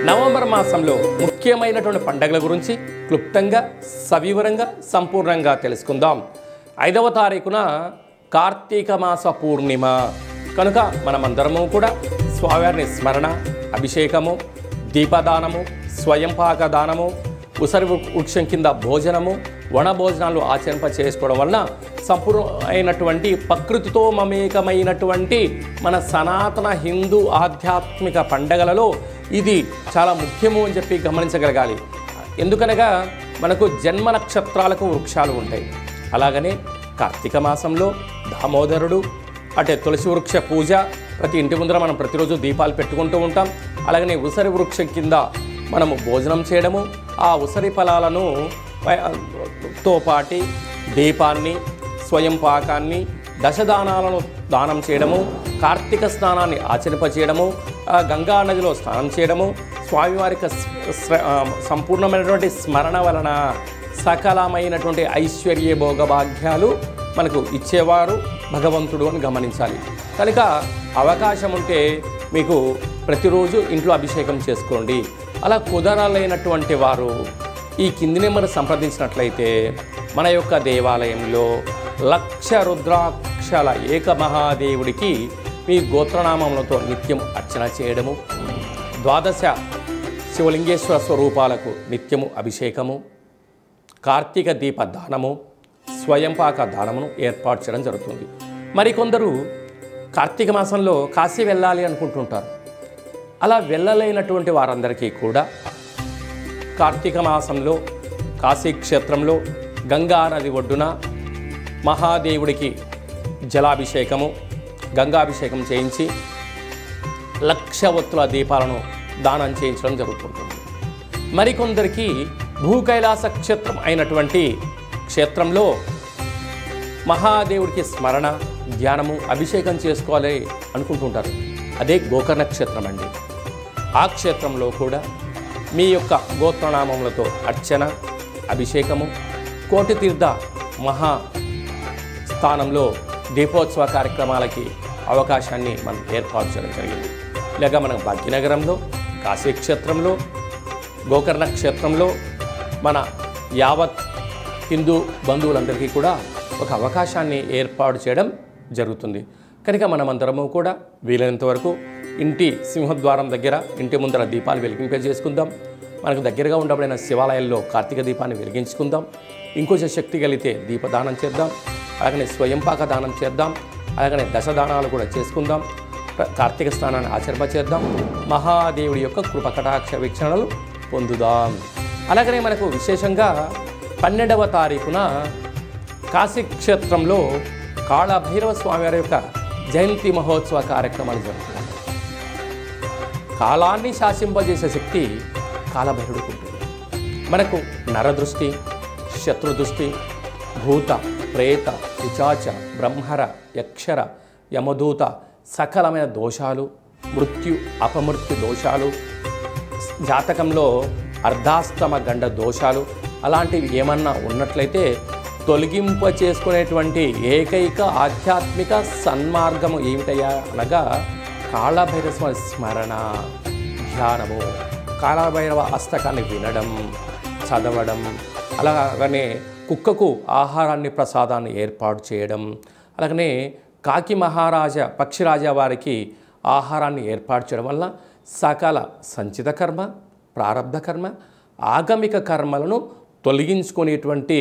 November మాసంలో ముఖ్యమైనటువంటి పండుగల గురించి క్లుప్తంగా సవివరంగా సంపూర్ణంగా తెలుసుకుందాం. 5వ తారీఖున కార్తీక మాస పూర్ణిమ కనుక మనమందరము కూడా స్వామివారిని స్మరణ, అభిషేకము, దీపదానము, స్వయంపాక దానము, ఉసరి వృక్షం కింద భోజనము, వన భోజనాలు ఆచరింప చేసుకోవడం వలన సంపూర్ణమైనటువంటి ప్రకృతితో మమేకమైనటువంటి మన సనాతన హిందూ ఆధ్యాత్మిక పండగలలో ఇది చాలా ముఖ్యము అని చెప్పి గమనించగలగాలి. ఎందుకనగా మనకు జన్మ నక్షత్రాలకు వృక్షాలు ఉంటాయి. అలాగనే కార్తీక మాసంలో దామోదరుడు, అంటే తులసి వృక్ష పూజ, ప్రతి ఇంటి ముందర మనం ప్రతిరోజు దీపాలు పెట్టుకుంటూ ఉంటాం. అలాగనే ఉసరి వృక్షం కింద మనము భోజనం చేయడము, ఆ ఉసరి ఫలాలను తో పాటి దీపాన్ని, స్వయం పాకాన్ని, దశదానాలను దానం చేయడము, కార్తీక స్నానాన్ని ఆచరింపచేయడము, గంగా నదిలో స్నానం చేయడము, స్వామివారికి సంపూర్ణమైనటువంటి స్మరణ వలన సకలమైనటువంటి ఐశ్వర్య భోగభాగ్యాలు మనకు ఇచ్చేవారు భగవంతుడు అని గమనించాలి. కనుక అవకాశం ఉంటే మీకు ప్రతిరోజు ఇంట్లో అభిషేకం చేసుకోండి. అలా కుదరలేనటువంటి వారు ఈ కింది నెంబర్ సంప్రదించినట్లయితే మన యొక్క దేవాలయంలో 1,00,000 రుద్రాక్షల ఏకమహాదేవుడికి మీ గోత్రనామములతో నిత్యం అర్చన చేయడము, 12 శివలింగేశ్వర స్వరూపాలకు నిత్యము అభిషేకము, కార్తీక దీప దానము, స్వయంపాక దానమును ఏర్పాటు చేయడం జరుగుతుంది. మరికొందరు కార్తీక మాసంలో కాశీ వెళ్ళాలి అనుకుంటుంటారు. అలా వెళ్ళలేనటువంటి వారందరికీ కూడా కార్తీక మాసంలో కాశీ క్షేత్రంలో గంగా నది ఒడ్డున మహాదేవుడికి జలాభిషేకము, గంగాభిషేకం చేయించి 1,00,000 ఒత్తుల దీపాలను దానం చేయించడం జరుగుతుంటుంది. మరికొందరికి భూకైలాస క్షేత్రం అయినటువంటి క్షేత్రంలో మహాదేవుడికి స్మరణ, ధ్యానము, అభిషేకం చేసుకోవాలి అనుకుంటుంటారు. అదే గోకర్ణ క్షేత్రం అండి. ఆ క్షేత్రంలో కూడా మీ యొక్క గోత్రనామములతో అర్చన, అభిషేకము, కోటి తీర్థ మహా స్థానంలో దీపోత్సవ కార్యక్రమాలకి అవకాశాన్ని మనం ఏర్పాటు చేయడం జరిగింది. లేక మనం భాగ్యనగరంలో, కాశీ క్షేత్రంలో, గోకర్ణ క్షేత్రంలో మన యావత్ హిందూ బంధువులందరికీ కూడా ఒక అవకాశాన్ని ఏర్పాటు చేయడం జరుగుతుంది. కనుక మనమందరము కూడా వీలైనంత వరకు ఇంటి సింహద్వారం దగ్గర, ఇంటి ముందర దీపాలు వెలిగింపజేసుకుందాం. మనకు దగ్గరగా ఉండబడిన శివాలయాల్లో కార్తీక దీపాన్ని వెలిగించుకుందాం. ఇంకొంచెం శక్తి కలిగితే దీపదానం చేద్దాం. అలాగనే స్వయంపాక దానం చేద్దాం. అలాగనే దశదానాలు కూడా చేసుకుందాం. కార్తీక స్నానాన్ని ఆచరింపచేద్దాం. మహాదేవుడి యొక్క కృపకటాక్ష వీక్షణలు పొందుదాం. అలాగనే మనకు విశేషంగా 12వ తారీఖున కాశీ క్షేత్రంలో కాళభైరవ స్వామివారి యొక్క జయంతి మహోత్సవ కార్యక్రమాలు జరుగుతాయి. కాలాన్ని శాసింపజేసే శక్తి కాళభైరుడికి ఉంటుంది. మనకు నరదృష్టి, శత్రుదృష్టి, భూత, ప్రేత, పిశాచ, బ్రహ్మర, యక్షర, యమదూత సకలమైన దోషాలు, మృత్యు, అపమృత్యు దోషాలు, జాతకంలో అర్ధాష్టమ గండ దోషాలు అలాంటివి ఏమన్నా ఉన్నట్లయితే తొలగింప చేసుకునేటువంటి ఏకైక ఆధ్యాత్మిక సన్మార్గము ఏమిటయ్యా అనగా కాళభైరవ స్మరణ, ధ్యానము, కాళభైరవ అష్టకాన్ని వినడం, చదవడం, అలాగనే కుక్కకు ఆహారాన్ని, ప్రసాదాన్ని ఏర్పాటు చేయడం, అలాగనే కాకి మహారాజా, పక్షిరాజా వారికి ఆహారాన్ని ఏర్పాటు చేయడం వల్ల సకల సంచిత కర్మ, ప్రారబ్ధ కర్మ, ఆగమిక కర్మలను తొలగించుకునేటువంటి